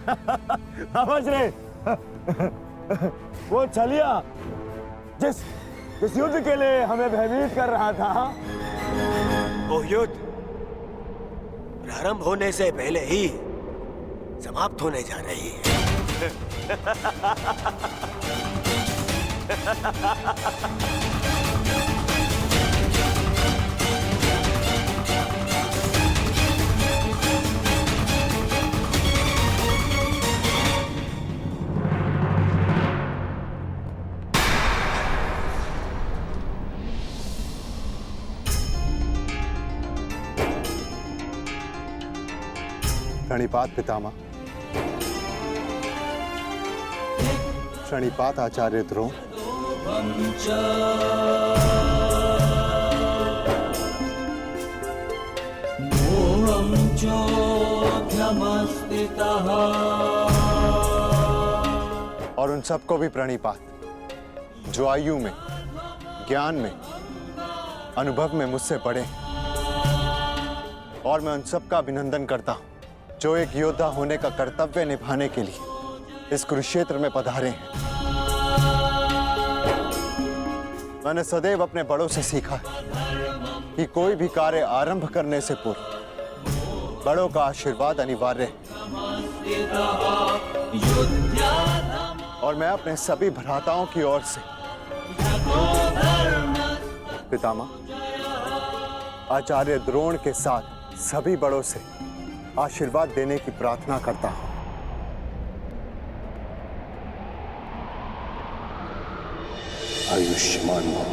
समझ रहे? वो छलिया जिस युद्ध के लिए हमें भयभीत कर रहा था, वो युद्ध प्रारंभ होने से पहले ही समाप्त होने जा रही है। प्रणिपात पितामह। प्रणिपात आचार्य द्रोण। और उन सबको भी प्रणिपात जो आयु में, ज्ञान में, अनुभव में मुझसे बड़े। और मैं उन सबका अभिनंदन करता हूं जो एक योद्धा होने का कर्तव्य निभाने के लिए इस कुरुक्षेत्र में पधारे हैं। मैंने सदैव अपने बड़ों से सीखा है कि कोई भी कार्य आरंभ करने से पूर्व बड़ों का आशीर्वाद अनिवार्य है। और मैं अपने सभी भ्राताओं की ओर से पितामह आचार्य द्रोण के साथ सभी बड़ों से आशीर्वाद देने की प्रार्थना करता हूं। आयुष्मान भव।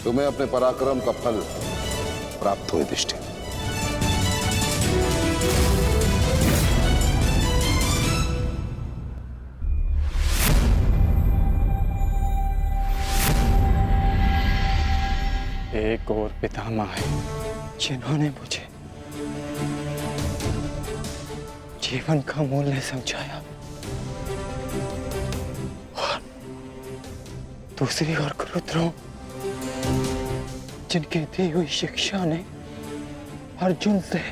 तुम्हें अपने पराक्रम का फल प्राप्त हो युधिष्ठिर। एक और पितामह है जिन्होंने मुझे जीवन का मूल्य समझाया, और दूसरी ओर गुरुद्रोण जिनके दी हुई शिक्षा ने अर्जुन से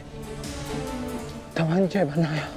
धनंजय बनाया।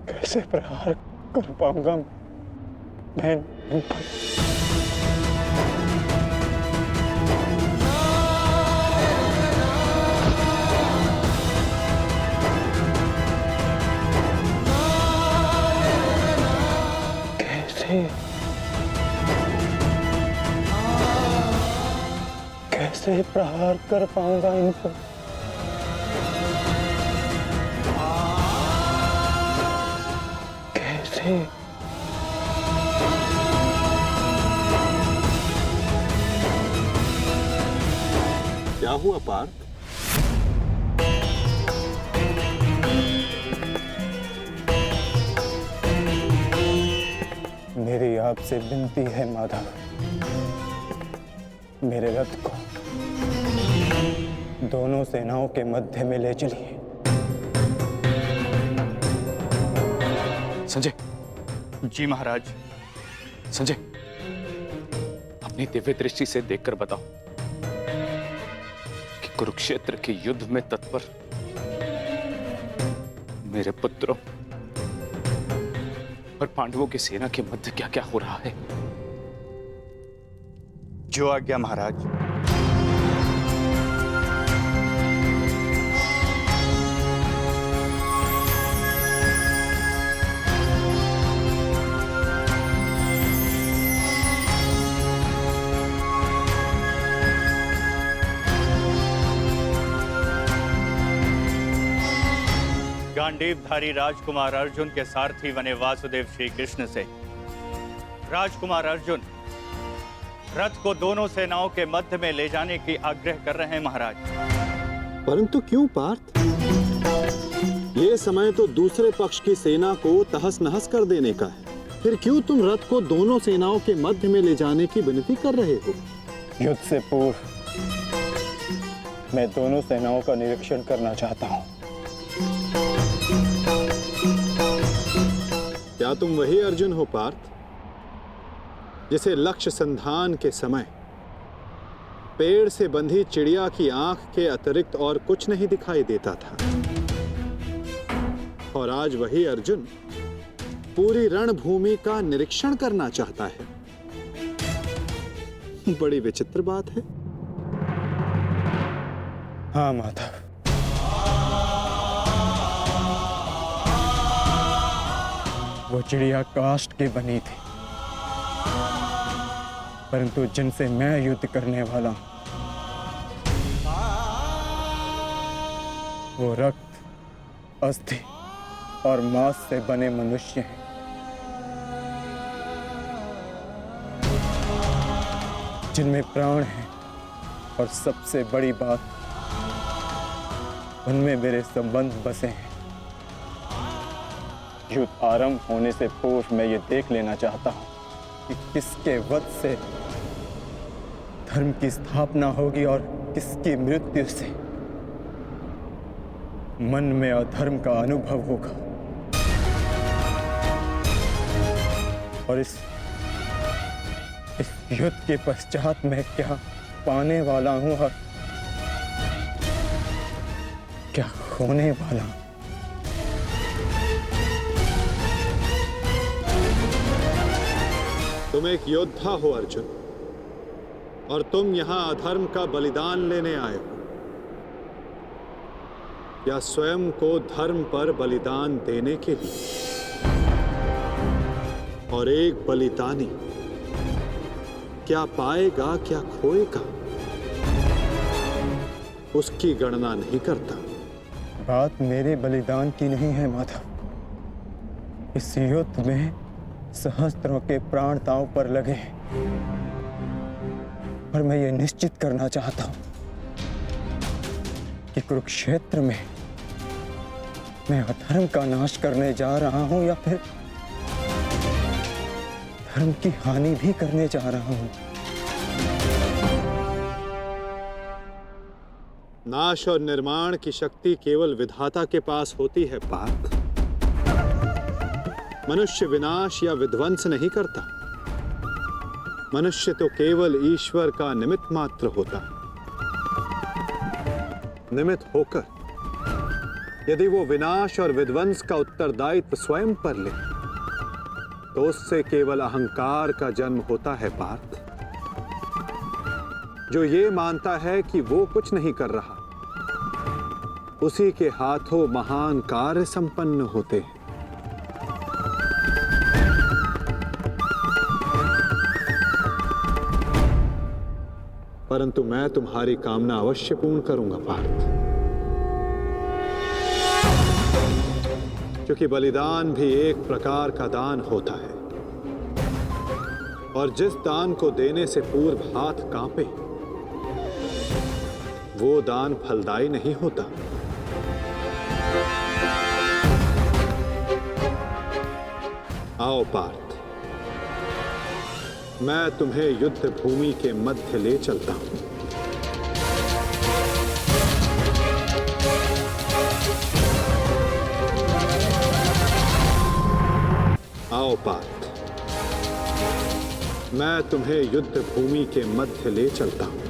कैसे प्रहार कर पाऊंगा मैं इन पर? कैसे प्रहार कर पाऊंगा इन पर? क्या हुआ पार्थ? मेरी आपसे विनती है माधव, मेरे रथ को दोनों सेनाओं के मध्य में ले चलिए। संजय। जी महाराज। संजय, अपनी दिव्य दृष्टि से देखकर बताओ कि कुरुक्षेत्र के युद्ध में तत्पर मेरे पुत्रों और पांडवों की सेना के मध्य क्या क्या हो रहा है। जो आज्ञा महाराज। गांडीवधारी राजकुमार अर्जुन के सारथी बने वासुदेव श्री कृष्ण से राजकुमार अर्जुन रथ को दोनों सेनाओं के मध्य में ले जाने की आग्रह कर रहे हैं महाराज। परंतु क्यों पार्थ? ये समय तो दूसरे पक्ष की सेना को तहस नहस कर देने का है, फिर क्यों तुम रथ को दोनों सेनाओं के मध्य में ले जाने की विनती कर रहे हो? युद्ध से पूर्व मैं दोनों सेनाओं का निरीक्षण करना चाहता हूं। क्या तुम वही अर्जुन हो पार्थ, जिसे लक्ष्य संधान के समय पेड़ से बंधी चिड़िया की आंख के अतिरिक्त और कुछ नहीं दिखाई देता था, और आज वही अर्जुन पूरी रणभूमि का निरीक्षण करना चाहता है? बड़ी विचित्र बात है। हाँ माधव, वो चिड़िया काष्ठ की बनी थी, परंतु जिनसे मैं युद्ध करने वाला हूं वो रक्त, अस्थि और मांस से बने मनुष्य हैं। जिनमें प्राण है, और सबसे बड़ी बात, उनमें मेरे संबंध बसे हैं। युद्ध आरंभ होने से पूर्व मैं ये देख लेना चाहता हूं कि किसके वध से धर्म की स्थापना होगी और किसकी मृत्यु से मन में अधर्म का अनुभव होगा। और इस युद्ध के पश्चात मैं क्या पाने वाला हूं और क्या खोने वाला हूं। तुम एक योद्धा हो अर्जुन, और तुम यहां अधर्म का बलिदान लेने आए हो, या स्वयं को धर्म पर बलिदान देने के लिए? और एक बलिदानी क्या पाएगा क्या खोएगा, उसकी गणना नहीं करता। बात मेरे बलिदान की नहीं है माधव। इस युद्ध में सहस्त्रों के प्राण दांव पर लगे हैं, और मैं ये निश्चित करना चाहता हूं कि कुरुक्षेत्र में मैं अधर्म का नाश करने जा रहा हूं या फिर धर्म की हानि भी करने जा रहा हूं। नाश और निर्माण की शक्ति केवल विधाता के पास होती है पार्थ। मनुष्य विनाश या विध्वंस नहीं करता। मनुष्य तो केवल ईश्वर का निमित्त मात्र होता है। निमित्त होकर यदि वो विनाश और विध्वंस का उत्तरदायित्व स्वयं पर ले, तो उससे केवल अहंकार का जन्म होता है पार्थ, जो ये मानता है कि वो कुछ नहीं कर रहा। उसी के हाथों महान कार्य संपन्न होते हैं। परंतु मैं तुम्हारी कामना अवश्य पूर्ण करूंगा पार्थ, क्योंकि बलिदान भी एक प्रकार का दान होता है, और जिस दान को देने से पूर्व हाथ कांपे, वो दान फलदायी नहीं होता। आओ पार्थ, मैं तुम्हें युद्ध भूमि के मध्य ले चलता हूं। आओ पार्थ, मैं तुम्हें युद्ध भूमि के मध्य ले चलता हूं।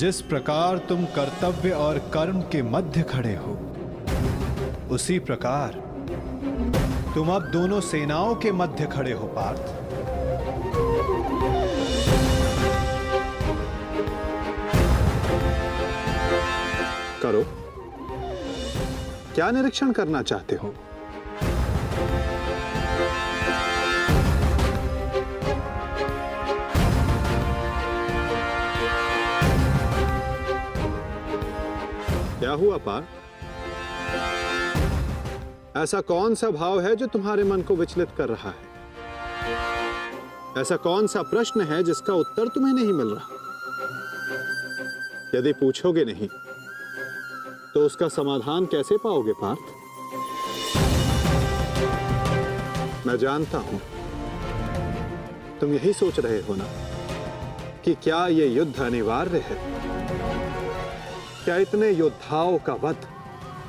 जिस प्रकार तुम कर्तव्य और कर्म के मध्य खड़े हो, उसी प्रकार तुम अब दोनों सेनाओं के मध्य खड़े हो पार्थ। करो, क्या निरीक्षण करना चाहते हो? क्या हुआ पार्थ? ऐसा कौन सा भाव है जो तुम्हारे मन को विचलित कर रहा है? ऐसा कौन सा प्रश्न है जिसका उत्तर तुम्हें नहीं मिल रहा? यदि पूछोगे नहीं तो उसका समाधान कैसे पाओगे पार्थ? मैं जानता हूं तुम यही सोच रहे हो ना कि क्या यह युद्ध अनिवार्य है? क्या इतने योद्धाओं का वध,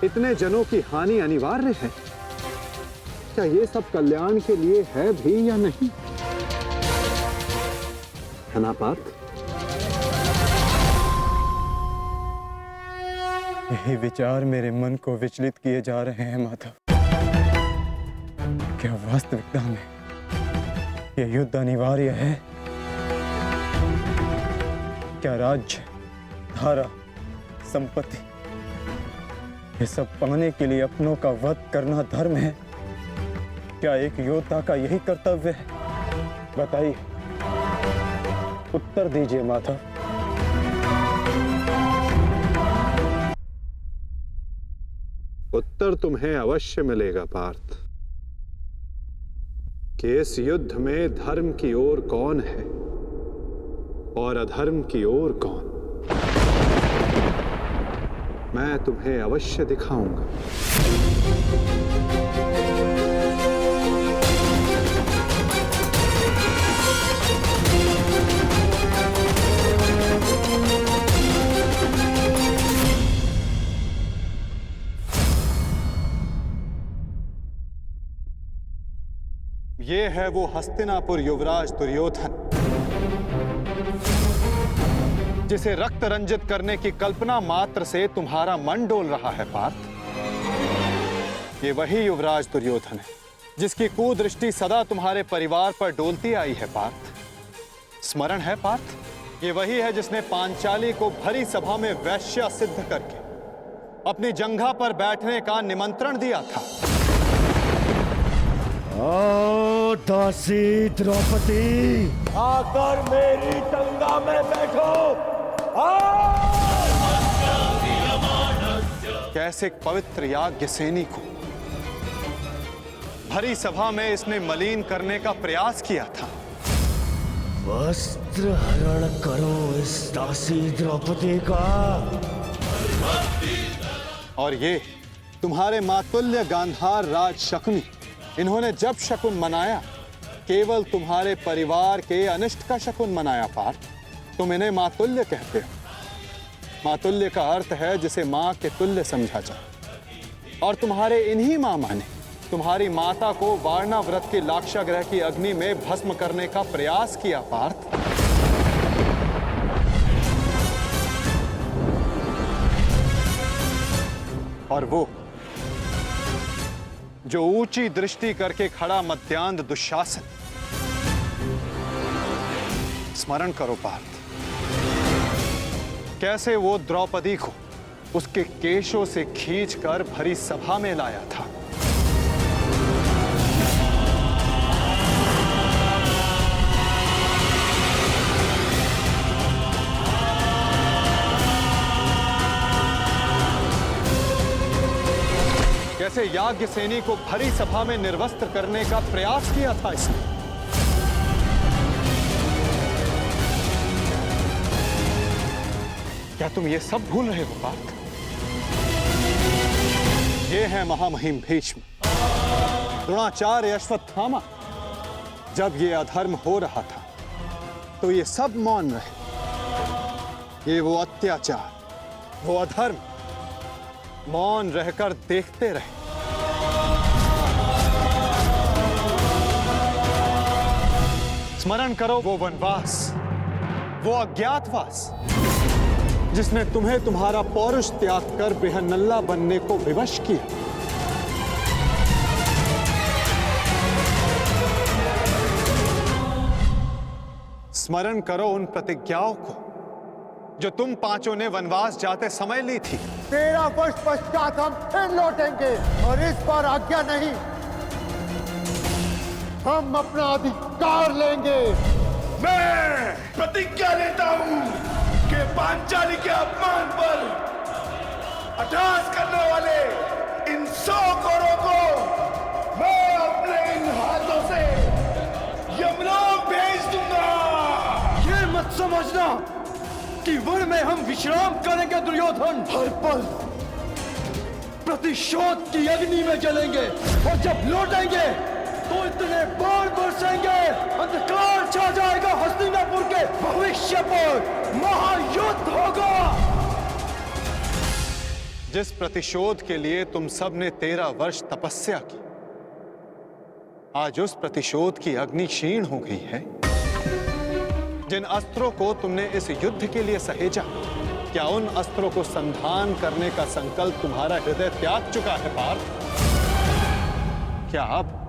इतने जनों की हानि अनिवार्य है? क्या ये सब कल्याण के लिए है भी या नहीं? है ना पार्थ? यही विचार मेरे मन को विचलित किए जा रहे हैं माधव। क्या वास्तविकता में यह युद्ध अनिवार्य है? क्या राज्य, धारा, संपत्ति, ये सब पाने के लिए अपनों का वध करना धर्म है? क्या एक योद्धा का यही कर्तव्य है? बताइए, उत्तर दीजिए माधव। उत्तर तुम्हें अवश्य मिलेगा पार्थ कि इस युद्ध में धर्म की ओर कौन है और अधर्म की ओर कौन। मैं तुम्हें अवश्य दिखाऊंगा। ये है वो हस्तिनापुर युवराज दुर्योधन जिसे रक्त रंजित करने की कल्पना मात्र से तुम्हारा मन डोल रहा है पार्थ। ये वही युवराज दुर्योधन है जिसकी कुदृष्टि सदा तुम्हारे परिवार पर डोलती आई है पार्थ। स्मरण है पार्थ? ये वही है जिसने पांचाली को भरी सभा में वैश्या सिद्ध करके अपनी जंघा पर बैठने का निमंत्रण दिया था। ओ दासी द्रौपदी, आकर मेरी जंगा में बैठो। कैसे एक पवित्र याज्ञ सैनी को भरी सभा में इसने मलिन करने का प्रयास किया था। वस्त्र हरण करो इस दासी द्रौपदी का। और ये तुम्हारे मातुल्य गांधार राज शकुनी, इन्होंने जब शकुन मनाया केवल तुम्हारे परिवार के अनिष्ट का शकुन मनाया पार्थ। तुम इन्हें मातुल्य कहते हो। मातुल्य का अर्थ है जिसे मां के तुल्य समझा जाए। और तुम्हारे इन्हीं मामा ने तुम्हारी माता को वारणा व्रत की लाक्षागृह की अग्नि में भस्म करने का प्रयास किया पार्थ। और वो जो ऊंची दृष्टि करके खड़ा मध्यांध दुशासन, स्मरण करो पार्थ, कैसे वो द्रौपदी को उसके केशों से खींचकर भरी सभा में लाया था। कैसे याज्ञ सैनी को भरी सभा में निर्वस्त्र करने का प्रयास किया था इसने। क्या तुम ये सब भूल रहे हो पार्थ? ये है महामहिम भीष्म, द्रोणाचार्य, अश्वत्थामा। जब ये अधर्म हो रहा था तो ये सब मौन रहे। ये वो अत्याचार, वो अधर्म मौन रहकर देखते रहे। स्मरण करो वो वनवास, वो अज्ञातवास, जिसने तुम्हें तुम्हारा पौरुष त्याग कर बेहनल्ला बनने को विवश किया। स्मरण करो उन प्रतिज्ञाओं को जो तुम पांचों ने वनवास जाते समय ली थी। 13 वर्ष पश्चात हम फिर लौटेंगे और इस बार आज्ञा नहीं, हम अपना अधिकार लेंगे। मैं प्रतिज्ञा लेता हूं कि पांचाली के अपमान पर अट्टहास करने वाले इन 100 कौरों को मैं अपने इन हाथों से यमलोक भेज दूंगा। ये मत समझना कि वन में हम विश्राम करेंगे दुर्योधन। हर पल प्रतिशोध की अग्नि में जलेंगे और जब लौटेंगे तो इतने बाण बरसेंगे, अंधकार छा जाएगा हस्तिनापुर के भविष्य पर, महायुद्ध होगा। जिस प्रतिशोध के लिए तुम सब ने 13 वर्ष तपस्या की, आज उस प्रतिशोध की अग्नि क्षीण हो गई है। जिन अस्त्रों को तुमने इस युद्ध के लिए सहेजा, क्या उन अस्त्रों को संधान करने का संकल्प तुम्हारा हृदय त्याग चुका है पार्थ? क्या अब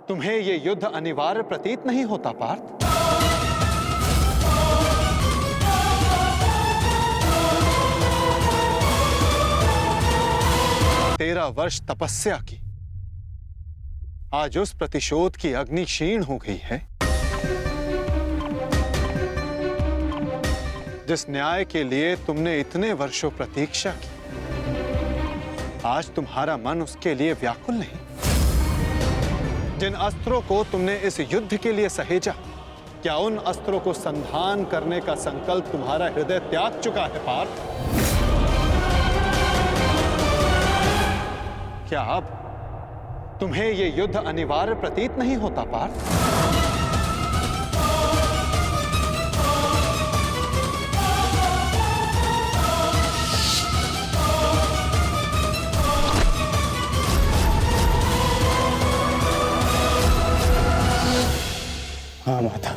तुम्हें यह युद्ध अनिवार्य प्रतीत नहीं होता पार्थ? 13 वर्ष तपस्या की, आज उस प्रतिशोध की अग्नि क्षीण हो गई है। जिस न्याय के लिए तुमने इतने वर्षों प्रतीक्षा की, आज तुम्हारा मन उसके लिए व्याकुल नहीं। जिन अस्त्रों को तुमने इस युद्ध के लिए सहेजा, क्या उन अस्त्रों को संधान करने का संकल्प तुम्हारा हृदय त्याग चुका है पार्थ? क्या अब तुम्हें यह युद्ध अनिवार्य प्रतीत नहीं होता पार्थ? हाँ माता,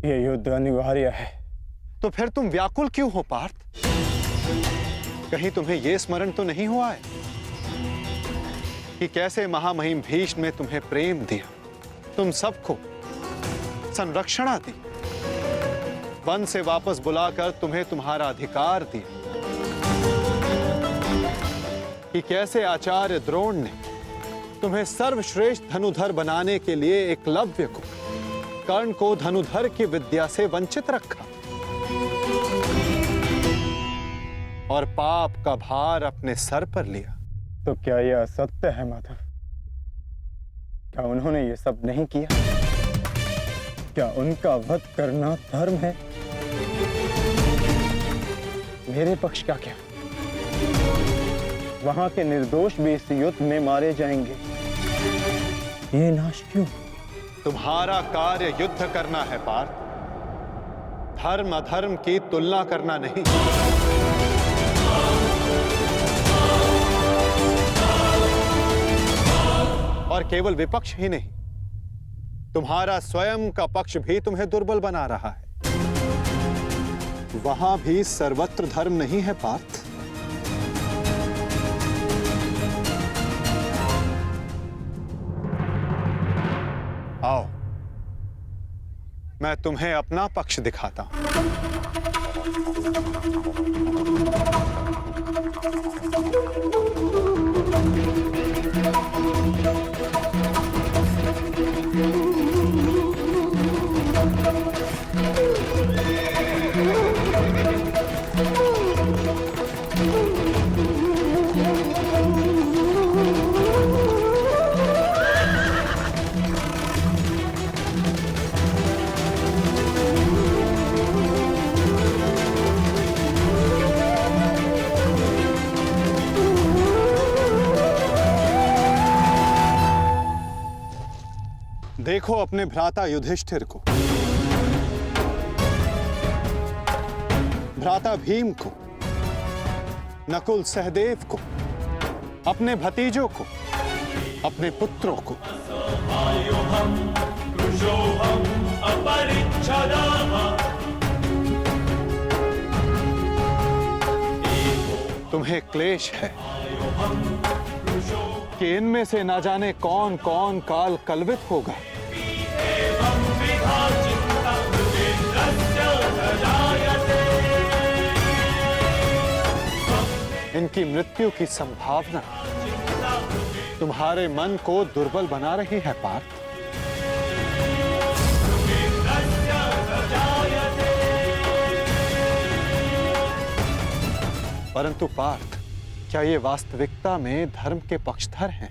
ये युद्ध अनिवार्य है। तो फिर तुम व्याकुल क्यों हो पार्थ? कहीं तुम्हें यह स्मरण तो नहीं हुआ है कि कैसे महामहिम भीष्म ने तुम्हें प्रेम दिया, तुम सबको संरक्षणा दी, वन से वापस बुलाकर तुम्हें तुम्हारा अधिकार दिया, कि कैसे आचार्य द्रोण ने तुम्हें सर्वश्रेष्ठ धनुधर बनाने के लिए एकलव्य को, कर्ण को धनुधर की विद्या से वंचित रखा और पाप का भार अपने सर पर लिया। तो क्या यह असत्य है माधव? क्या उन्होंने ये सब नहीं किया? क्या उनका वध करना धर्म है? मेरे पक्ष का क्या? वहां के निर्दोष भी इस युद्ध में मारे जाएंगे। ये नाश क्यों? तुम्हारा कार्य युद्ध करना है पार्थ, धर्म अधर्म की तुलना करना नहीं। और केवल विपक्ष ही नहीं, तुम्हारा स्वयं का पक्ष भी तुम्हें दुर्बल बना रहा है। वहां भी सर्वत्र धर्म नहीं है पार्थ। आओ, मैं तुम्हें अपना पक्ष दिखाता हूं। देखो अपने भ्राता युधिष्ठिर को, भ्राता भीम को, नकुल सहदेव को, अपने भतीजों को, अपने पुत्रों को तुम्हें क्लेश है कि इनमें से ना जाने कौन कौन काल कलवित होगा। इनकी मृत्यु की संभावना तुम्हारे मन को दुर्बल बना रही है पार्थ। परंतु पार्थ, क्या ये वास्तविकता में धर्म के पक्षधर हैं?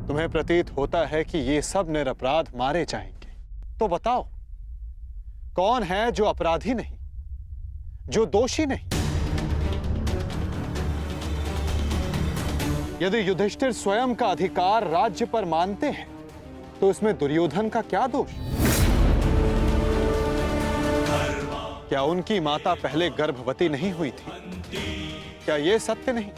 तुम्हें प्रतीत होता है कि ये सब निरपराध मारे जाएंगे। तो बताओ, कौन है जो अपराधी नहीं, जो दोषी नहीं? यदि युधिष्ठिर स्वयं का अधिकार राज्य पर मानते हैं, तो इसमें दुर्योधन का क्या दोष? क्या उनकी माता पहले गर्भवती नहीं हुई थी? क्या यह सत्य नहीं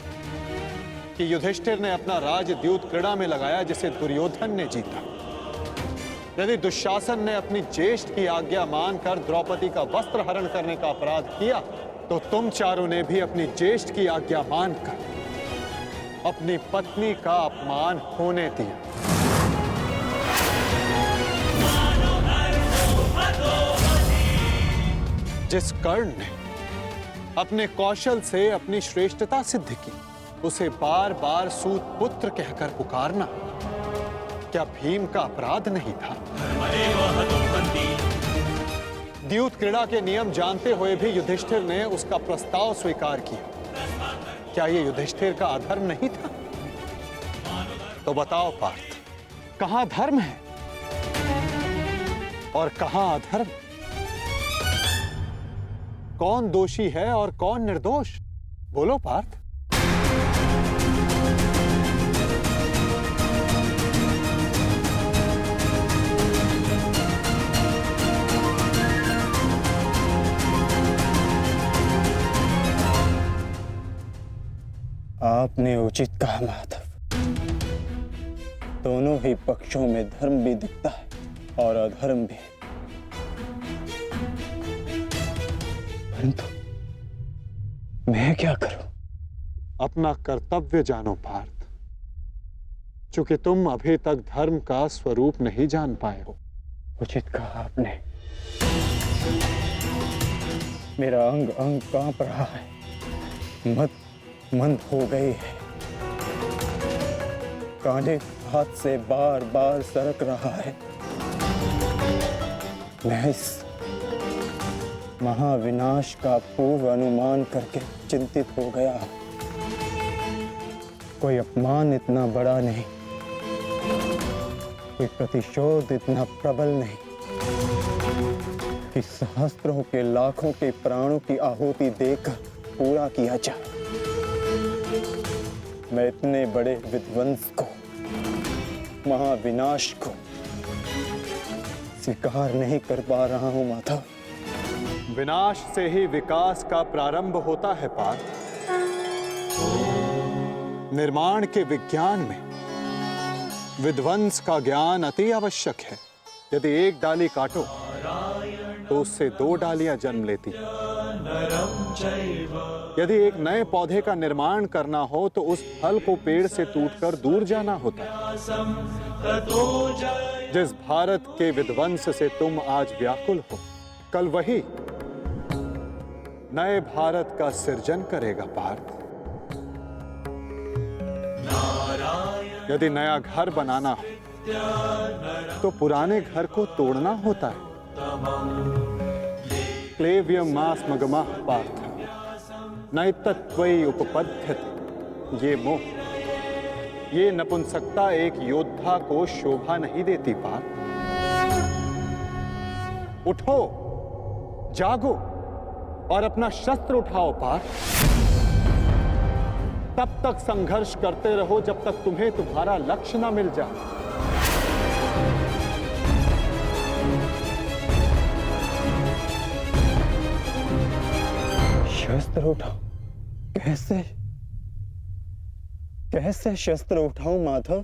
कि युधिष्ठिर ने अपना राज द्यूत क्रीड़ा में लगाया जिसे दुर्योधन ने जीता? यदि दुशासन ने अपनी ज्येष्ठ की आज्ञा मानकर द्रौपदी का वस्त्र हरण करने का अपराध किया, तो तुम चारों ने भी अपनी ज्येष्ठ की आज्ञा मानकर अपनी पत्नी का अपमान होने दिया। जिस कर्ण ने अपने कौशल से अपनी श्रेष्ठता सिद्ध की, उसे बार बार सूत पुत्र कहकर पुकारना क्या भीम का अपराध नहीं था? द्यूत क्रीड़ा के नियम जानते हुए भी युधिष्ठिर ने उसका प्रस्ताव स्वीकार किया। क्या यह युधिष्ठिर का अधर्म नहीं था? तो बताओ पार्थ, कहां धर्म है और कहां अधर्म? कौन दोषी है और कौन निर्दोष? बोलो पार्थ। आपने उचित कहा माधव। दोनों ही पक्षों में धर्म भी दिखता है और अधर्म भी। परंतु मैं क्या करूं? अपना कर्तव्य जानो पार्थ, चूंकि तुम अभी तक धर्म का स्वरूप नहीं जान पाए हो। उचित कहा आपने। मेरा अंग अंग कांप रहा है, मंद हो गई है, कांधे हाथ से बार बार सरक रहा है। मैं इस महाविनाश का पूर्व अनुमान करके चिंतित हो गया। कोई अपमान इतना बड़ा नहीं, कोई प्रतिशोध इतना प्रबल नहीं कि सहस्त्रों के लाखों के प्राणों की आहुति देकर पूरा किया जाए। मैं इतने बड़े विध्वंस को, महाविनाश को स्वीकार नहीं कर पा रहा हूं माधव। विनाश से ही विकास का प्रारंभ होता है पार्थ। निर्माण के विज्ञान में विध्वंस का ज्ञान अति आवश्यक है। यदि एक डाली काटो तो उससे दो डालियां जन्म लेती। यदि एक नए पौधे का निर्माण करना हो तो उस फल को पेड़ से टूटकर दूर जाना होता है। जिस भारत के विध्वंस से तुम आज व्याकुल हो, कल वही नए भारत का सृजन करेगा पार्थ। यदि नया घर बनाना हो तो पुराने घर को तोड़ना होता है। क्लेव्यम मास मगमा पार्थ नैतत्वयि उपपद्यते। ये मोह, ये नपुंसकता एक योद्धा को शोभा नहीं देती पार्थ। उठो, जागो और अपना शस्त्र उठाओ पार्थ। तब तक संघर्ष करते रहो जब तक तुम्हें तुम्हारा लक्ष्य न मिल जाए। शस्त्र उठाओ? कैसे? कैसे शस्त्र उठाऊं माधव?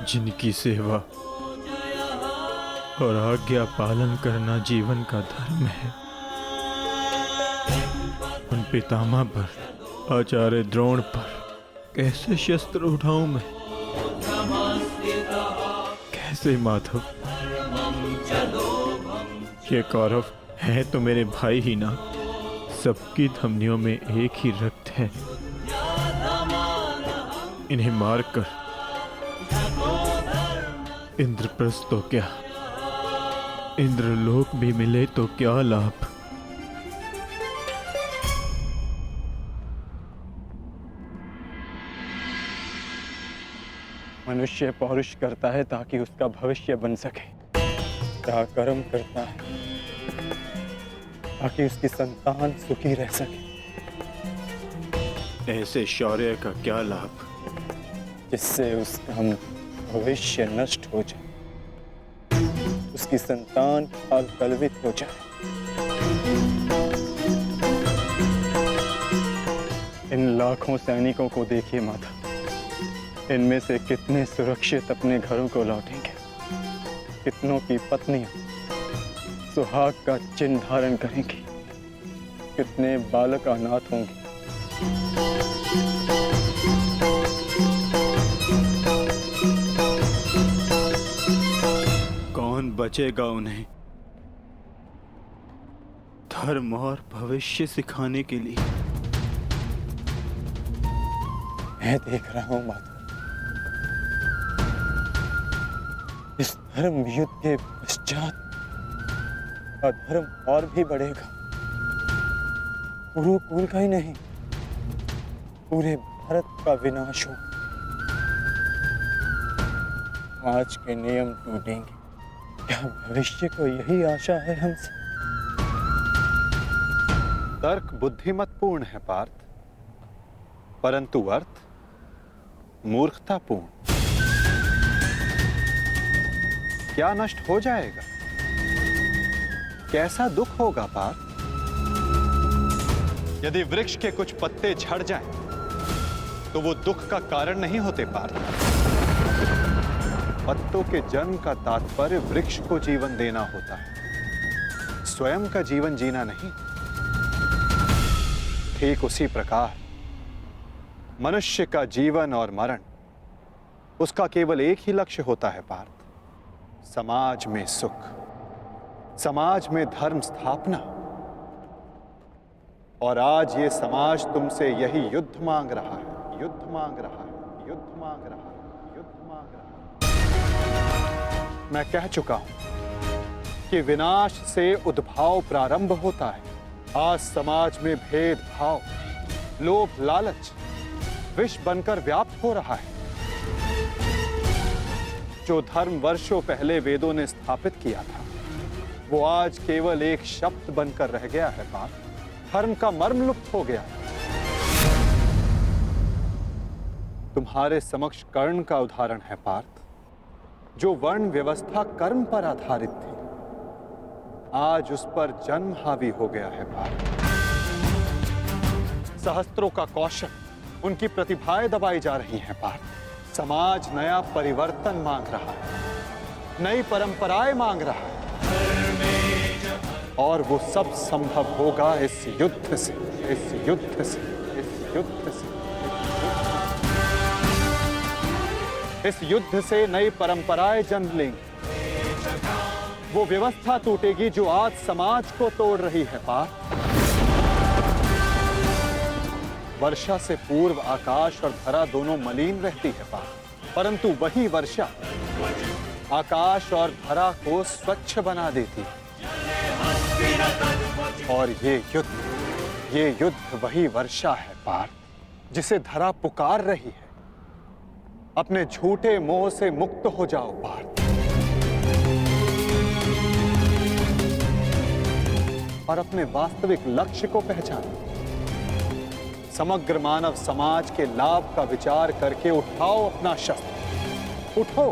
जिनकी सेवा और आज्ञा पालन करना जीवन का धर्म है, उन पितामह पर, आचार्य द्रोण पर कैसे शस्त्र उठाऊं मैं? कैसे माधव? ये कौरव है तो मेरे भाई ही ना, सबकी धमनियों में एक ही रक्त है। इन्हें मारकर इंद्रप्रस्थ तो क्या, इंद्रलोक भी मिले तो क्या लाभ? मनुष्य पौरुष करता है ताकि उसका भविष्य बन सके, कर्म करता है ताकि उसकी संतान सुखी रह सके। ऐसे शौर्य का क्या लाभ जिससे उसका भविष्य नष्ट हो जाए, उसकी संतान काल कलवित हो जाए। इन लाखों सैनिकों को देखिए माता, इनमें से कितने सुरक्षित अपने घरों को लौटेंगे, कितनों की पत्नियां सुहाग का चिन्ह धारण करेंगी, कितने बालक अनाथ होंगे। कौन बचेगा उन्हें धर्म और भविष्य सिखाने के लिए? मैं देख रहा हूं माता, इस धर्म युद्ध के पश्चात अधर्म और भी बढ़ेगा। कुरुकुल का ही नहीं, पूरे भारत का विनाश होगा। आज के नियम टूटेंगे। क्या भविष्य को यही आशा है हमसे? तर्क बुद्धिमतपूर्ण है पार्थ, परंतु अर्थ मूर्खतापूर्ण। क्या नष्ट हो जाएगा? कैसा दुख होगा पार्थ? यदि वृक्ष के कुछ पत्ते झड़ जाएं, तो वो दुख का कारण नहीं होते पार्थ। पत्तों के जन्म का तात्पर्य वृक्ष को जीवन देना होता है, स्वयं का जीवन जीना नहीं। ठीक उसी प्रकार मनुष्य का जीवन और मरण, उसका केवल एक ही लक्ष्य होता है पार्थ, समाज में सुख, समाज में धर्म स्थापना। और आज ये समाज तुमसे यही युद्ध मांग रहा है, युद्ध मांग रहा है, युद्ध मांग रहा है, युद्ध मांग रहा है। मैं कह चुका हूं कि विनाश से उद्भाव प्रारंभ होता है। आज समाज में भेदभाव, लोभ, लालच विष बनकर व्याप्त हो रहा है। जो धर्म वर्षों पहले वेदों ने स्थापित किया था, वो आज केवल एक शब्द बनकर रह गया है पार्थ। धर्म का मर्म लुप्त हो गया। तुम्हारे समक्ष कर्ण का उदाहरण है पार्थ, जो वर्ण व्यवस्था कर्म पर आधारित थी, आज उस पर जन्म हावी हो गया है पार्थ। सहस्त्रों का कौशल, उनकी प्रतिभाएं दबाई जा रही हैं पार्थ। समाज नया परिवर्तन मांग रहा है, नई परंपराएं मांग रहा है, और वो सब संभव होगा इस युद्ध से, इस युद्ध से, इस युद्ध से। इस युद्ध से नई परंपराएं जन्म लेंगी। वो व्यवस्था टूटेगी जो आज समाज को तोड़ रही है पार्थ। वर्षा से पूर्व आकाश और धरा दोनों मलिन रहती है पार्थ, परंतु वही वर्षा आकाश और धरा को स्वच्छ बना देती है। और ये युद्ध वही वर्षा है पार्थ, जिसे धरा पुकार रही है। अपने झूठे मोह से मुक्त हो जाओ पार्थ, और अपने वास्तविक लक्ष्य को पहचानो। समग्र मानव समाज के लाभ का विचार करके उठाओ अपना शस्त्र, उठो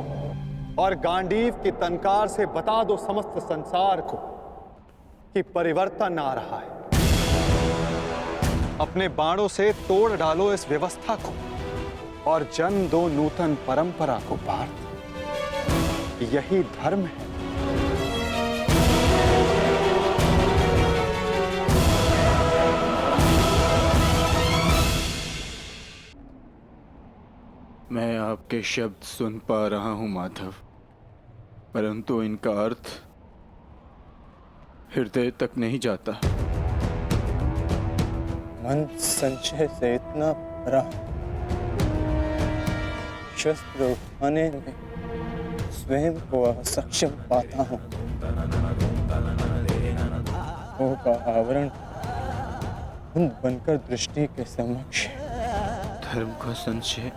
और गांडीव की तनकार से बता दो समस्त संसार को कि परिवर्तन आ रहा है। अपने बाणों से तोड़ डालो इस व्यवस्था को और जन्म दो नूतन परंपरा को पार्थ। यही धर्म है। मैं आपके शब्द सुन पा रहा हूं माधव, परंतु इनका अर्थ हृदय तक नहीं जाता। मन संशय से इतना भरा, शस्त्र उठाने में स्वयं को असक्षम पाता हूं। मोह का आवरण धुंध बनकर दृष्टि के समक्ष। धर्म का संशय,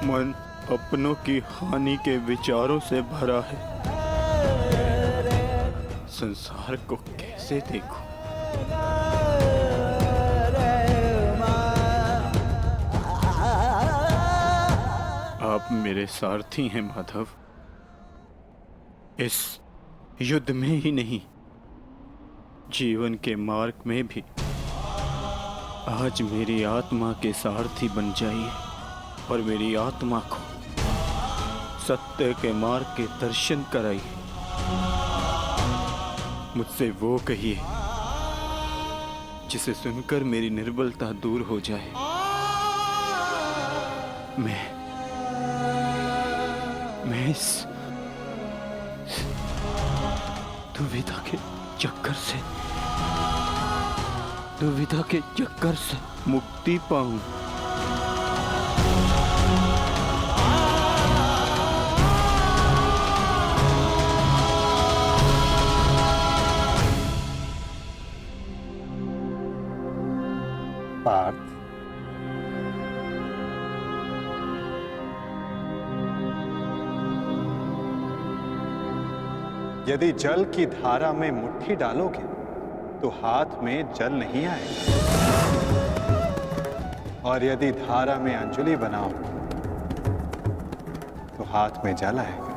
मन अपनों की हानि के विचारों से भरा है। संसार को कैसे देखूं? आप मेरे सारथी हैं माधव। इस युद्ध में ही नहीं, जीवन के मार्ग में भी आज मेरी आत्मा के सारथी बन जाइए और मेरी आत्मा को सत्य के मार्ग के दर्शन कराइए। मुझसे वो कहिए जिसे सुनकर मेरी निर्बलता दूर हो जाए। मैं इस दुविधा के चक्कर से मुक्ति पाऊं। पार्थ, यदि जल की धारा में मुट्ठी डालोगे तो हाथ में जल नहीं आएगा, और यदि धारा में अंजलि बनाओ तो हाथ में जल आएगा।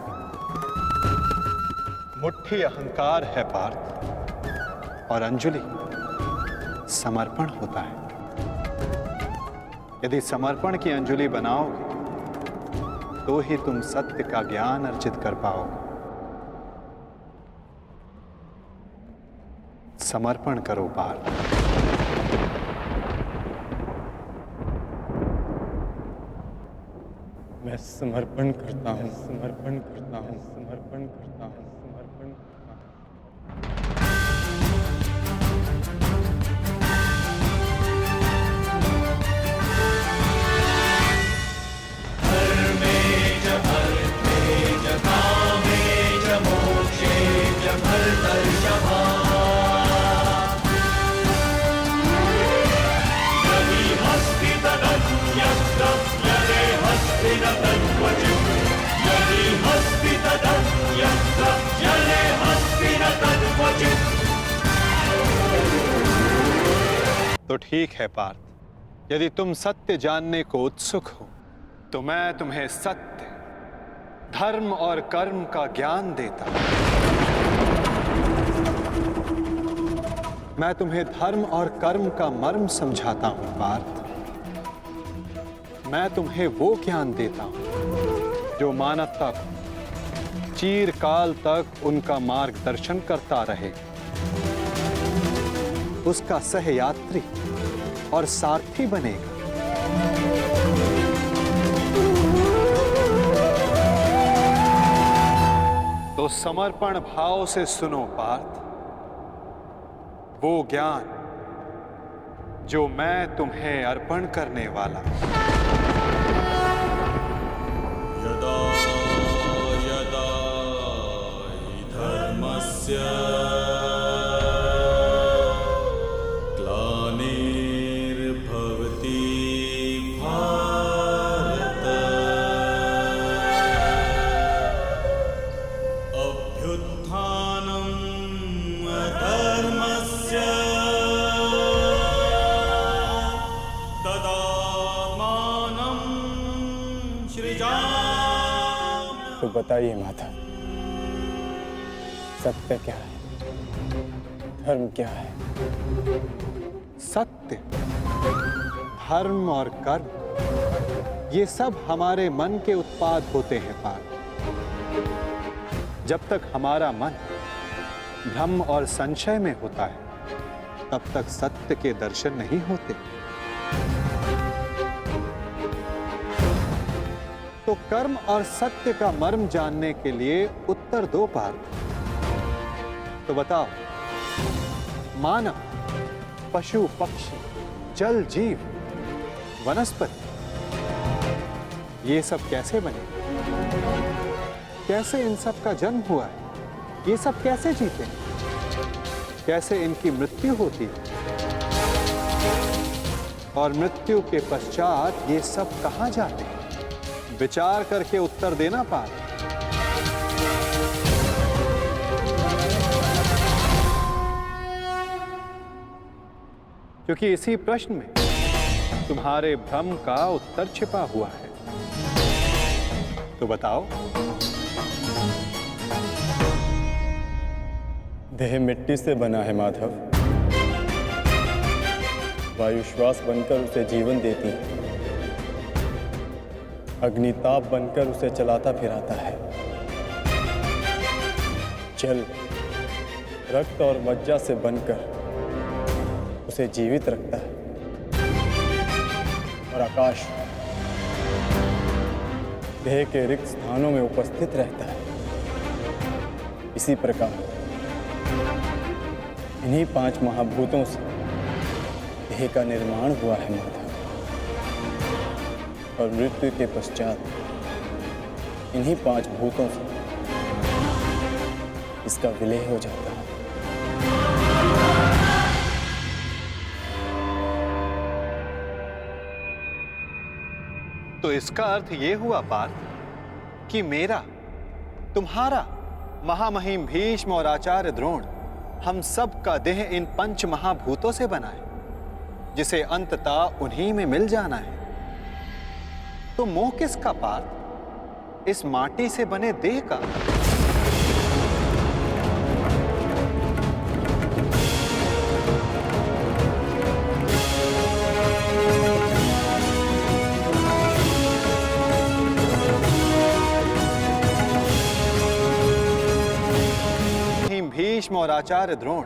मुट्ठी अहंकार है पार्थ, और अंजलि समर्पण होता है। यदि समर्पण की अंजलि बनाओगे तो ही तुम सत्य का ज्ञान अर्जित कर पाओगे। समर्पण करो पार्थ। मैं समर्पण करता हूं, समर्पण करता हूं, समर्पण करता हूं, समर्पण करता हूं। तो ठीक है पार्थ, यदि तुम सत्य जानने को उत्सुक हो तो मैं तुम्हें सत्य, धर्म और कर्म का ज्ञान देता हूं। मैं तुम्हें धर्म और कर्म का मर्म समझाता हूं पार्थ। मैं तुम्हें वो ज्ञान देता हूं जो मानवता को चिरकाल तक उनका मार्गदर्शन करता रहे, उसका सहयात्री और सारथी बनेगा। तो समर्पण भाव से सुनो पार्थ, वो ज्ञान जो मैं तुम्हें अर्पण करने वाला हूं। यदा यदा ग्लानिर्भवति भारत अभ्युत्थानम् अधर्मस्य तदात्मानं सृजाम्यहम्। तो बताइए माता, सत्य क्या है, धर्म क्या है? सत्य, धर्म और कर्म, ये सब हमारे मन के उत्पाद होते हैं पार्थ। जब तक हमारा मन भ्रम और संशय में होता है, तब तक सत्य के दर्शन नहीं होते। तो कर्म और सत्य का मर्म जानने के लिए उत्तर दो पार्थ। तो बताओ, मानव, पशु पक्षी, जल जीव, वनस्पति, ये सब कैसे बने? कैसे इन सब का जन्म हुआ है? ये सब कैसे जीते हैं? कैसे इनकी मृत्यु होती है? और मृत्यु के पश्चात ये सब कहां जाते हैं? विचार करके उत्तर देना पार्थ। क्योंकि इसी प्रश्न में तुम्हारे भ्रम का उत्तर छिपा हुआ है। तो बताओ। देह मिट्टी से बना है माधव, वायु श्वास बनकर उसे जीवन देती है, अग्निताप बनकर उसे चलाता फिराता है, जल रक्त और मज्जा से बनकर उसे जीवित रखता है, और आकाश देह के रिक्त स्थानों में उपस्थित रहता है। इसी प्रकार इन्हीं 5 महाभूतों से देह का निर्माण हुआ है माधव, और मृत्यु के पश्चात इन्हीं 5 भूतों से इसका विलय हो जाता है। तो इसका अर्थ ये हुआ पार्थ कि मेरा, तुम्हारा, महामहिम भीष्म और आचार्य द्रोण, हम सब का देह इन 5 महाभूतों से बना है, जिसे अंततः उन्हीं में मिल जाना है। तो मोह किसका पार्थ? इस माटी से बने देह का? भीष्म और आचार्य द्रोण,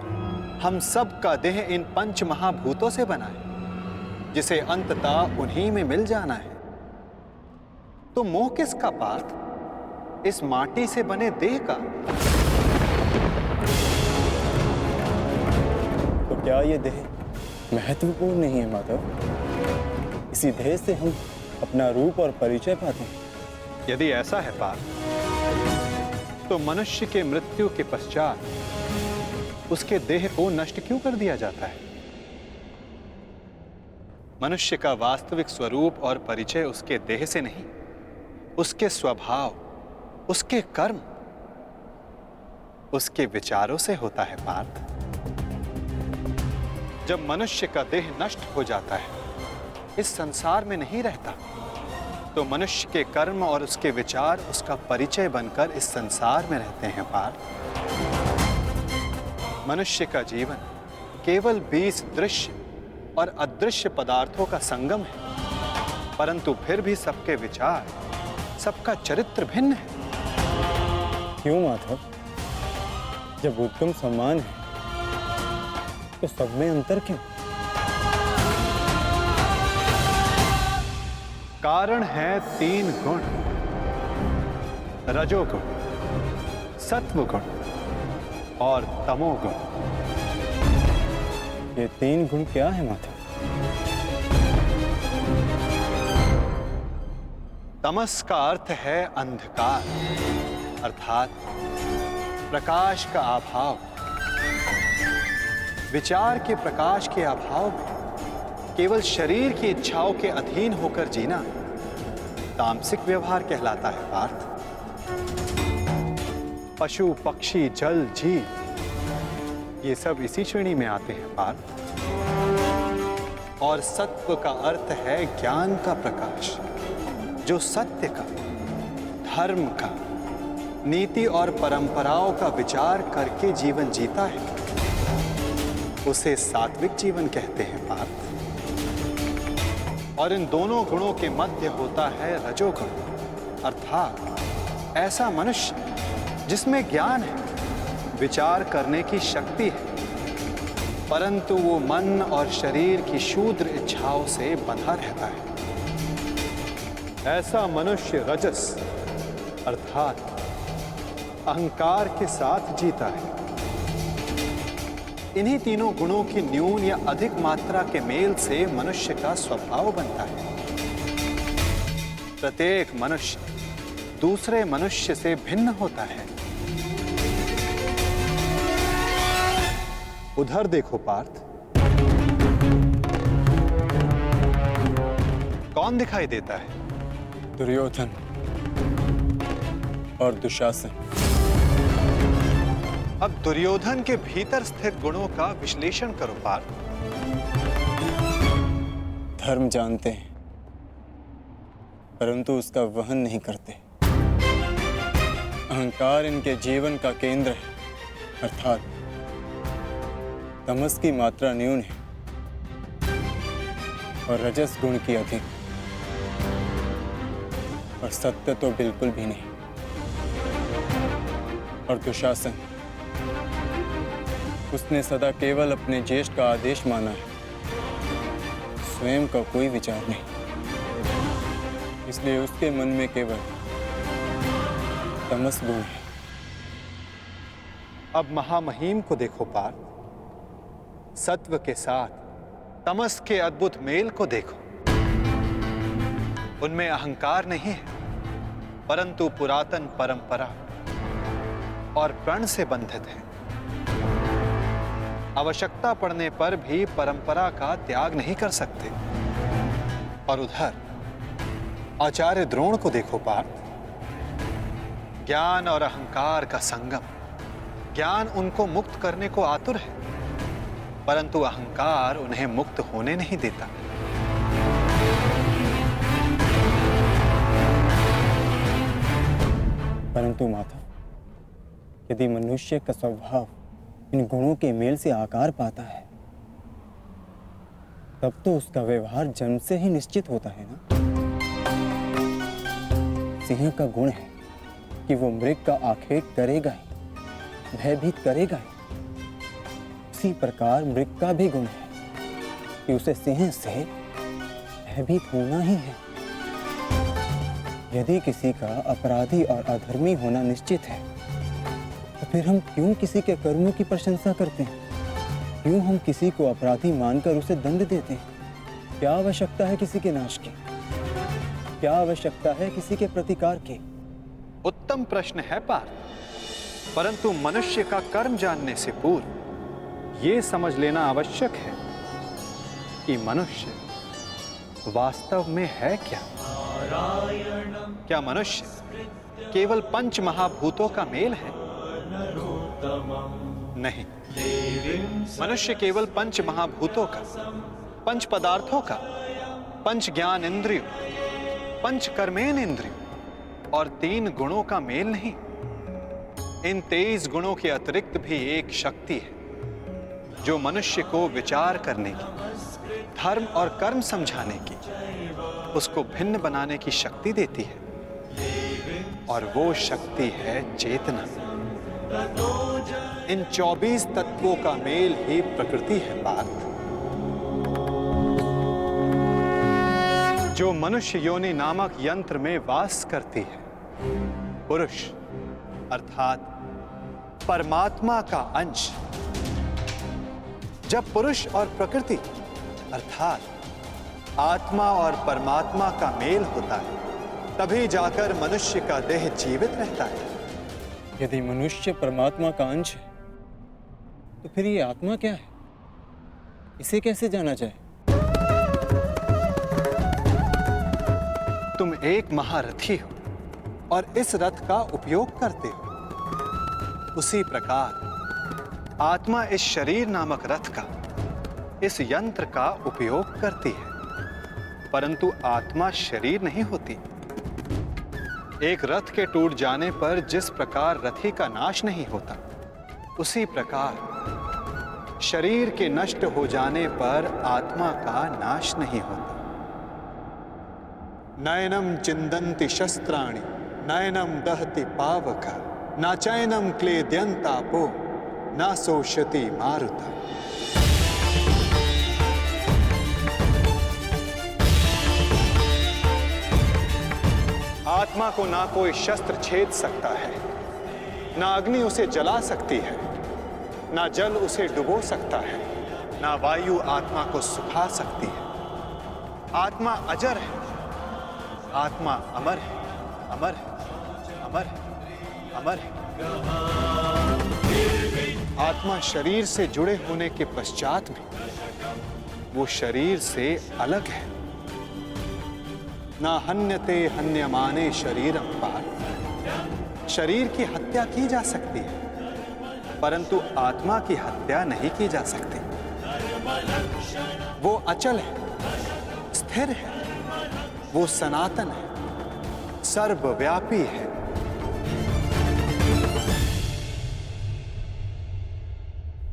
हम सब का देह इन 5 महाभूतों से बना है, जिसे अंततः उन्हीं में मिल जाना है। तो मोह किसका पार्थ? इस माटी से बने देह का? तो क्या ये देह महत्वपूर्ण नहीं है माधव? इसी देह से हम अपना रूप और परिचय पाते हैं। यदि ऐसा है पार्थ, तो मनुष्य के मृत्यु के पश्चात उसके देह को नष्ट क्यों कर दिया जाता है? मनुष्य का वास्तविक स्वरूप और परिचय उसके देह से नहीं, उसके स्वभाव, उसके कर्म, उसके विचारों से होता है पार्थ। जब मनुष्य का देह नष्ट हो जाता है, इस संसार में नहीं रहता, तो मनुष्य के कर्म और उसके विचार उसका परिचय बनकर इस संसार में रहते हैं पार्थ। मनुष्य का जीवन केवल 20 दृश्य और अदृश्य पदार्थों का संगम है, परंतु फिर भी सबके विचार, सबका चरित्र भिन्न है। क्यों माधव? जब उत्तम सम्मान है तो सब में अंतर क्यों? कारण है 3 गुण, रजोगुण, सत्वगुण और तमोगुण। ये 3 गुण क्या है माता? तमस का अर्थ है अंधकार, अर्थात प्रकाश का अभाव, विचार के प्रकाश के अभाव में केवल शरीर की इच्छाओं के अधीन होकर जीना तामसिक व्यवहार कहलाता है पार्थ। पशु, पक्षी, जल, जीव ये सब इसी श्रेणी में आते हैं पार्थ। और सत्व का अर्थ है ज्ञान का प्रकाश, जो सत्य का, धर्म का, नीति और परंपराओं का विचार करके जीवन जीता है, उसे सात्विक जीवन कहते हैं पार्थ। और इन दोनों गुणों के मध्य होता है रजोगुण, अर्थात ऐसा मनुष्य जिसमें ज्ञान है, विचार करने की शक्ति है, परंतु वो मन और शरीर की शूद्र इच्छाओं से बंधा रहता है। ऐसा मनुष्य रजस अर्थात अहंकार के साथ जीता है। इन्हीं तीनों गुणों की न्यून या अधिक मात्रा के मेल से मनुष्य का स्वभाव बनता है। प्रत्येक मनुष्य दूसरे मनुष्य से भिन्न होता है। उधर देखो पार्थ, कौन दिखाई देता है? दुर्योधन और दुशासन। अब दुर्योधन के भीतर स्थित गुणों का विश्लेषण करो पार्थ। धर्म जानते हैं परंतु उसका वहन नहीं करते। अहंकार इनके जीवन का केंद्र है, अर्थात तमस की मात्रा न्यून है और रजस गुण की अधिक, और सत्य तो बिल्कुल भी नहीं। और दुशासन, उसने सदा केवल अपने ज्येष्ठ का आदेश माना है, स्वयं का कोई विचार नहीं, इसलिए उसके मन में केवल तमस गुण है। अब महामहिम को देखो पार्थ, सत्व के साथ तमस के अद्भुत मेल को देखो। उनमें अहंकार नहीं है, परंतु पुरातन परंपरा और प्रण से बंधित है। आवश्यकता पड़ने पर भी परंपरा का त्याग नहीं कर सकते। और उधर आचार्य द्रोण को देखो पार्थ, ज्ञान और अहंकार का संगम। ज्ञान उनको मुक्त करने को आतुर है, परंतु अहंकार उन्हें मुक्त होने नहीं देता। परंतु माता, यदि मनुष्य का स्वभाव इन गुणों के मेल से आकार पाता है, तब तो उसका व्यवहार जन्म से ही निश्चित होता है ना। सिंह का गुण है कि वो मृग का आखेट करेगा ही, भयभीत करेगा ही। उसी प्रकार मृग का भी गुण है कि उसे सिंह से भयभीत होना ही है। यदि किसी का अपराधी और अधर्मी होना निश्चित है, तो फिर हम क्यों किसी के कर्मों की प्रशंसा करते हैं? क्यों हम किसी को अपराधी मानकर उसे दंड देते हैं? क्या आवश्यकता है किसी के नाश की? क्या आवश्यकता है किसी के प्रतिकार की? उत्तम प्रश्न है पार्थ, परंतु मनुष्य का कर्म जानने से पूर्व यह समझ लेना आवश्यक है कि मनुष्य वास्तव में है क्या। क्या मनुष्य केवल पंच महाभूतों का मेल है? नहीं, मनुष्य केवल पंच महाभूतों का, पंच पदार्थों का, पंच ज्ञान इंद्रियों, पंच कर्मेन इंद्रियों और 3 गुणों का मेल नहीं। इन 23 गुणों के अतिरिक्त भी एक शक्ति है जो मनुष्य को विचार करने की, धर्म और कर्म समझाने की, उसको भिन्न बनाने की शक्ति देती है, और वो शक्ति है चेतना। इन 24 तत्वों का मेल ही प्रकृति है पार्थ। जो मनुष्य योनि नामक यंत्र में वास करती है, पुरुष अर्थात परमात्मा का अंश। जब पुरुष और प्रकृति अर्थात आत्मा और परमात्मा का मेल होता है, तभी जाकर मनुष्य का देह जीवित रहता है। यदि मनुष्य परमात्मा का अंश है तो फिर ये आत्मा क्या है? इसे कैसे जाना जाए? तुम एक महारथी हो और इस रथ का उपयोग करते हो। उसी प्रकार आत्मा इस शरीर नामक रथ का, इस यंत्र का उपयोग करती है, परंतु आत्मा शरीर नहीं होती। एक रथ के टूट जाने पर जिस प्रकार रथी का नाश नहीं होता, उसी प्रकार शरीर के नष्ट हो जाने पर आत्मा का नाश नहीं होता। नयनम चिंदन्ति शस्त्राणि नयनम दहति पावक न चैनम क्लेद्यंतापो न शोषति मारुता। आत्मा को ना कोई शस्त्र छेद सकता है, ना अग्नि उसे जला सकती है, ना जल उसे डुबो सकता है, ना वायु आत्मा को सुखा सकती है। आत्मा अजर है, आत्मा अमर है, अमर है, अमर है, अमर है। आत्मा शरीर से जुड़े होने के पश्चात भी वो शरीर से अलग है। ना हन्यते हन्यमाने शरीरम पार्थ। शरीर की हत्या की जा सकती है, परंतु आत्मा की हत्या नहीं की जा सकती। वो अचल है, स्थिर है, वो सनातन है, सर्वव्यापी है।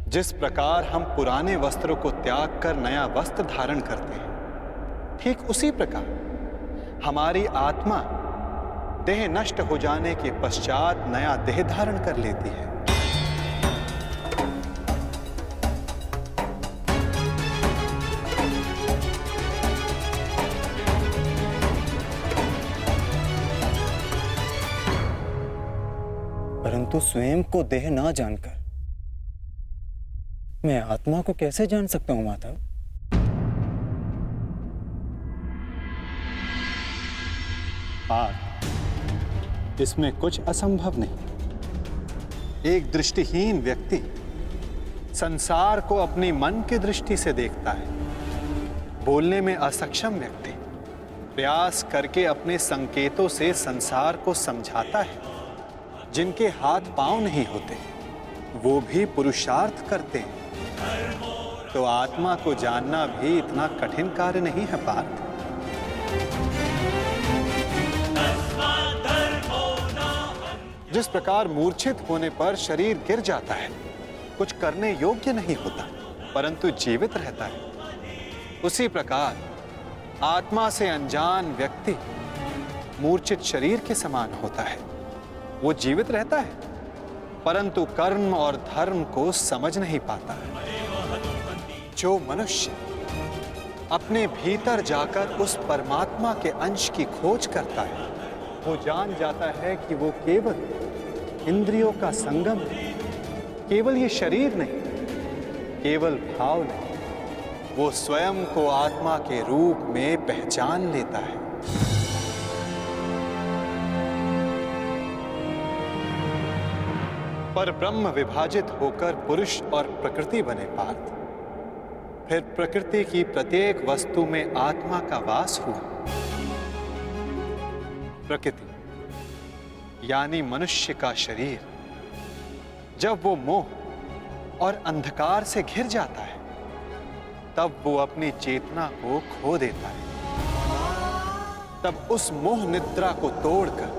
जिस प्रकार हम पुराने वस्त्रों को त्याग कर नया वस्त्र धारण करते हैं, ठीक उसी प्रकार हमारी आत्मा देह नष्ट हो जाने के पश्चात नया देह धारण कर लेती है। परंतु स्वयं को देह ना जानकर मैं आत्मा को कैसे जान सकता हूं माधव? पार्थ, इसमें कुछ असंभव नहीं। एक दृष्टिहीन व्यक्ति संसार को अपनी मन की दृष्टि से देखता है। बोलने में असक्षम व्यक्ति प्रयास करके अपने संकेतों से संसार को समझाता है। जिनके हाथ पांव नहीं होते वो भी पुरुषार्थ करते हैं। तो आत्मा को जानना भी इतना कठिन कार्य नहीं है पार्थ। जिस प्रकार मूर्छित होने पर शरीर गिर जाता है, कुछ करने योग्य नहीं होता, परंतु जीवित रहता है, उसी प्रकार आत्मा से अनजान व्यक्ति मूर्छित शरीर के समान होता है। वो जीवित रहता है, परंतु कर्म और धर्म को समझ नहीं पाता। जो मनुष्य अपने भीतर जाकर उस परमात्मा के अंश की खोज करता है, वो जान जाता है कि वो केवल इंद्रियों का संगम है, केवल ये शरीर नहीं, केवल भाव नहीं, वो स्वयं को आत्मा के रूप में पहचान लेता है। पर ब्रह्म विभाजित होकर पुरुष और प्रकृति बने पार्थ। फिर प्रकृति की प्रत्येक वस्तु में आत्मा का वास हुआ। प्रकृति यानी मनुष्य का शरीर जब वो मोह और अंधकार से घिर जाता है, तब वो अपनी चेतना को खो देता है। तब उस मोह निद्रा को तोड़कर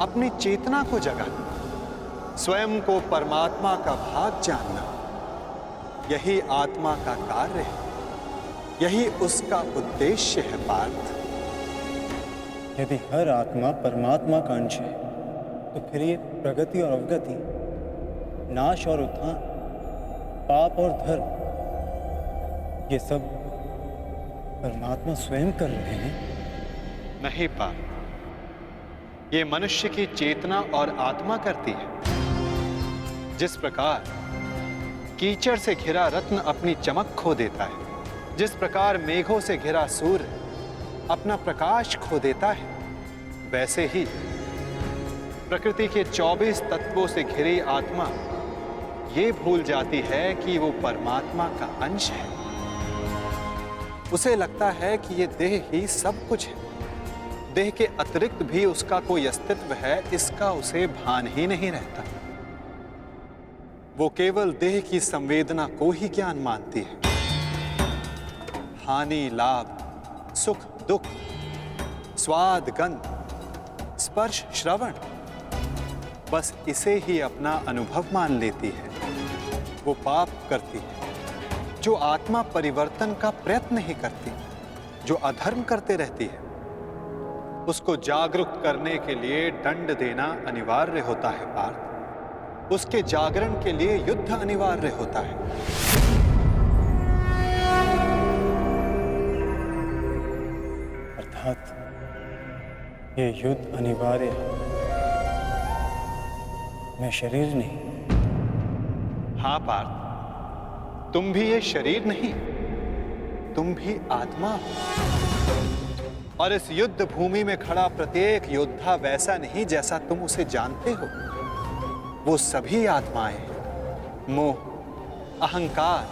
अपनी चेतना को जगाना, स्वयं को परमात्मा का भाग जानना, यही आत्मा का कार्य है, यही उसका उद्देश्य है पार्थ। यदि हर आत्मा परमात्मा का अंश है तो फिर ये प्रगति और अवगति, नाश और उत्थान, पाप और धर्म, ये सब परमात्मा स्वयं कर रहे हैं। नहीं पार्थ, ये मनुष्य की चेतना और आत्मा करती है। जिस प्रकार कीचड़ से घिरा रत्न अपनी चमक खो देता है, जिस प्रकार मेघों से घिरा सूर्य अपना प्रकाश खो देता है, वैसे ही प्रकृति के 24 तत्वों से घिरी आत्मा ये भूल जाती है कि वो परमात्मा का अंश है। उसे लगता है कि ये देह ही सब कुछ है। देह के अतिरिक्त भी उसका कोई अस्तित्व है, इसका उसे भान ही नहीं रहता। वो केवल देह की संवेदना को ही ज्ञान मानती है। हानि लाभ, सुख दुख, स्वाद गंध, स्पर्श श्रवण, बस इसे ही अपना अनुभव मान लेती है। वो पाप करती है। जो आत्मा परिवर्तन का प्रयत्न नहीं करती, जो अधर्म करते रहती है, उसको जागरूक करने के लिए दंड देना अनिवार्य होता है पार्थ। उसके जागरण के लिए युद्ध अनिवार्य होता है। अर्थात ये युद्ध अनिवार्य है। मैं शरीर नहीं। हाँ पार्थ, तुम भी ये शरीर नहीं, तुम भी आत्मा हो। और इस युद्ध भूमि में खड़ा प्रत्येक योद्धा वैसा नहीं जैसा तुम उसे जानते हो। वो सभी आत्माएं हैं, मोह, अहंकार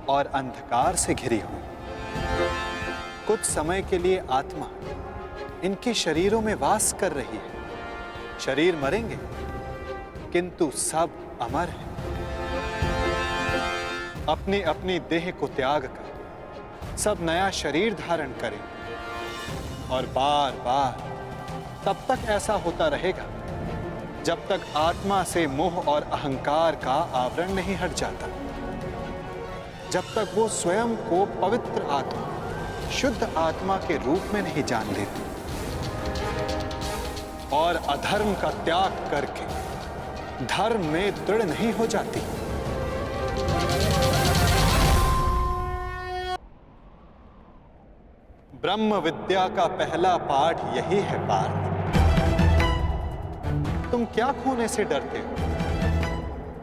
और अंधकार से घिरी हुई। कुछ समय के लिए आत्मा इनके शरीरों में वास कर रही है। शरीर मरेंगे, किंतु सब अमर हैं। अपनी अपनी देह को त्याग कर सब नया शरीर धारण करें, और बार बार तब तक ऐसा होता रहेगा जब तक आत्मा से मोह और अहंकार का आवरण नहीं हट जाता, जब तक वो स्वयं को पवित्र आत्मा, शुद्ध आत्मा के रूप में नहीं जान लेती और अधर्म का त्याग करके धर्म में दृढ़ नहीं हो जाती। ब्रह्म विद्या का पहला पाठ यही है पार्थ। तुम क्या खोने से डरते हो?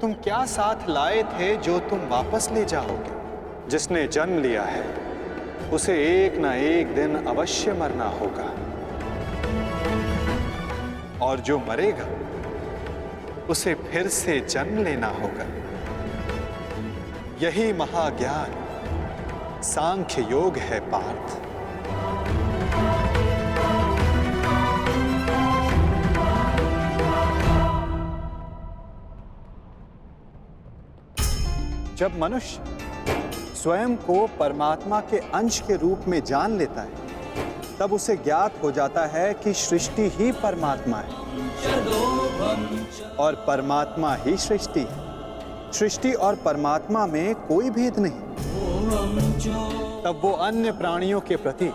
तुम क्या साथ लाए थे जो तुम वापस ले जाओगे? जिसने जन्म लिया है उसे एक ना एक दिन अवश्य मरना होगा, और जो मरेगा उसे फिर से जन्म लेना होगा। यही महाज्ञान सांख्य योग है पार्थ। जब मनुष्य स्वयं को परमात्मा के अंश के रूप में जान लेता है, तब उसे ज्ञात हो जाता है कि सृष्टि ही परमात्मा है और परमात्मा ही सृष्टि है। सृष्टि और परमात्मा में कोई भेद नहीं। तब वो अन्य प्राणियों के प्रति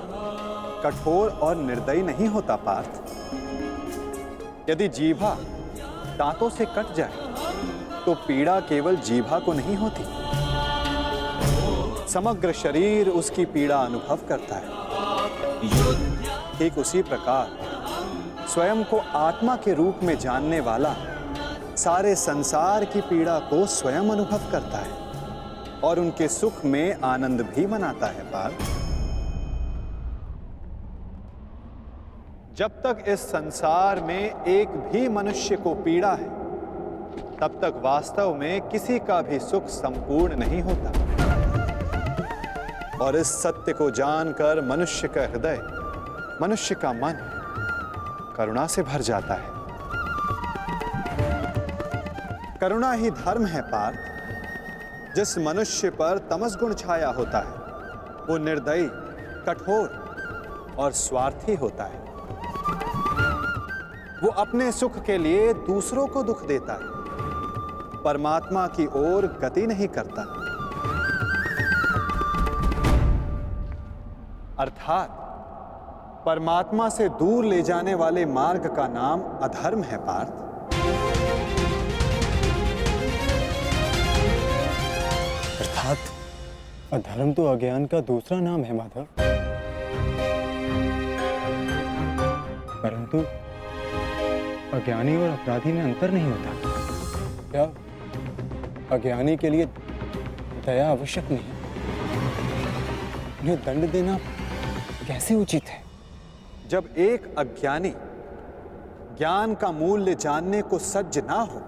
कठोर और निर्दयी नहीं होता पार्थ। यदि जीभा दांतों से कट जाए तो पीड़ा केवल जीभा को नहीं होती, समग्र शरीर उसकी पीड़ा अनुभव करता है। ठीक उसी प्रकार स्वयं को आत्मा के रूप में जानने वाला सारे संसार की पीड़ा को स्वयं अनुभव करता है और उनके सुख में आनंद भी मनाता है पार्थ। जब तक इस संसार में एक भी मनुष्य को पीड़ा है, तब तक वास्तव में किसी का भी सुख संपूर्ण नहीं होता। और इस सत्य को जानकर मनुष्य का हृदय, मनुष्य का मन करुणा से भर जाता है। करुणा ही धर्म है पार्थ। जिस मनुष्य पर तमस गुण छाया होता है वो निर्दयी, कठोर और स्वार्थी होता है। वो अपने सुख के लिए दूसरों को दुख देता है, परमात्मा की ओर गति नहीं करता। अर्थात परमात्मा से दूर ले जाने वाले मार्ग का नाम अधर्म है पार्थ। अर्थात अधर्म तो अज्ञान का दूसरा नाम है माधव। परंतु अज्ञानी और अपराधी में अंतर नहीं होता। क्या अज्ञानी के लिए दया आवश्यक नहीं? उन्हें दंड देना कैसे उचित है? जब एक अज्ञानी ज्ञान का मूल्य जानने को सज्ज ना हो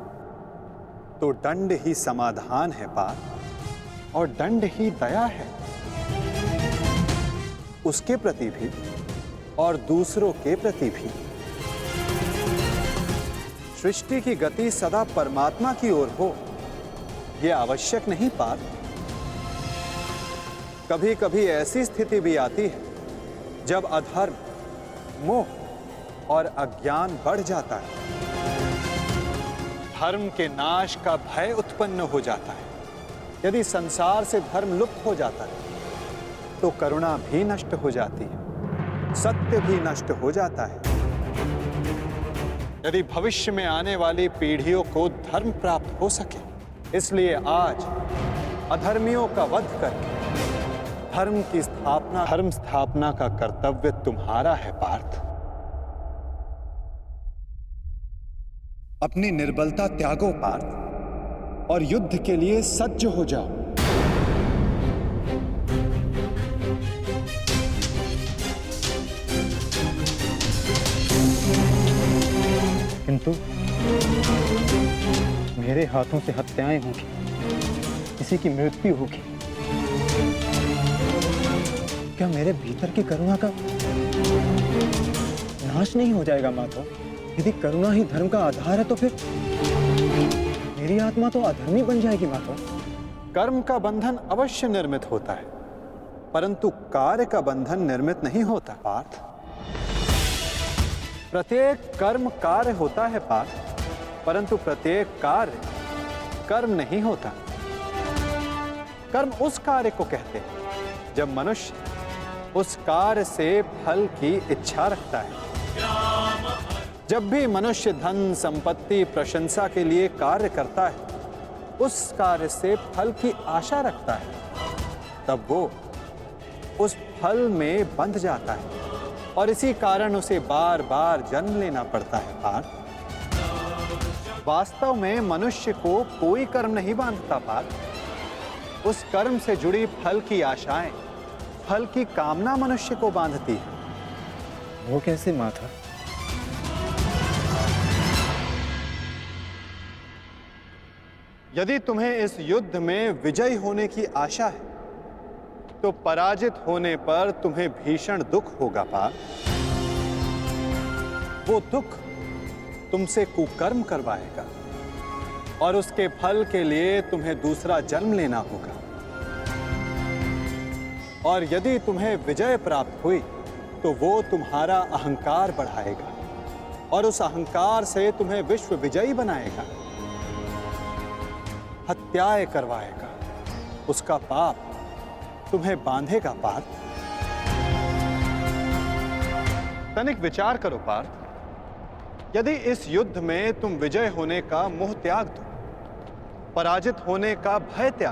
तो दंड ही समाधान है पार्थ, और दंड ही दया है, उसके प्रति भी और दूसरों के प्रति भी। सृष्टि की गति सदा परमात्मा की ओर हो, यह आवश्यक नहीं पार्थ। कभी कभी ऐसी स्थिति भी आती है जब अधर्म, मोह और अज्ञान बढ़ जाता है, धर्म के नाश का भय उत्पन्न हो जाता है। यदि संसार से धर्म लुप्त हो जाता है तो करुणा भी नष्ट हो जाती है, सत्य भी नष्ट हो जाता है। यदि भविष्य में आने वाली पीढ़ियों को धर्म प्राप्त हो सके, इसलिए आज अधर्मियों का वध करके धर्म स्थापना का कर्तव्य तुम्हारा है पार्थ। अपनी निर्बलता त्यागो पार्थ और युद्ध के लिए सज्ज हो जाओ। किंतु मेरे हाथों से हत्याएं होंगी, किसी की मृत्यु होगी, क्या मेरे भीतर की करुणा का नाश नहीं हो जाएगा माधव? यदि करुणा ही धर्म का आधार है तो फिर मेरी आत्मा तो अधर्मी बन जाएगी माधव। कर्म का बंधन अवश्य निर्मित होता है, परंतु कार्य का बंधन निर्मित नहीं होता पार्थ। प्रत्येक कर्म कार्य होता है पार्थ, परंतु प्रत्येक कार्य कर्म नहीं होता। कर्म उस कार्य को कहते हैं जब मनुष्य उस कार्य से फल की इच्छा रखता है। जब भी मनुष्य धन, संपत्ति, प्रशंसा के लिए कार्य करता है, उस कार्य से फल की आशा रखता है, तब वो उस फल में बंध जाता है और इसी कारण उसे बार बार जन्म लेना पड़ता है पार्थ। वास्तव में मनुष्य को कोई कर्म नहीं बांधता पार्थ। उस कर्म से जुड़ी फल की आशाएं, फल की कामना मनुष्य को बांधती है। वो कैसे माधव? यदि तुम्हें इस युद्ध में विजयी होने की आशा है तो पराजित होने पर तुम्हें भीषण दुख होगा पार्थ। वो दुख तुमसे कुकर्म करवाएगा और उसके फल के लिए तुम्हें दूसरा जन्म लेना होगा। और यदि तुम्हें विजय प्राप्त हुई तो वो तुम्हारा अहंकार बढ़ाएगा और उस अहंकार से तुम्हें विश्व विजयी बनाएगा, हत्याएं करवाएगा, उसका पाप तुम्हें बांधेगा पार्थ। तनिक विचार करो पार्थ। यदि इस युद्ध में तुम विजय होने का मोह त्याग दो, पराजित होने का भय त्याग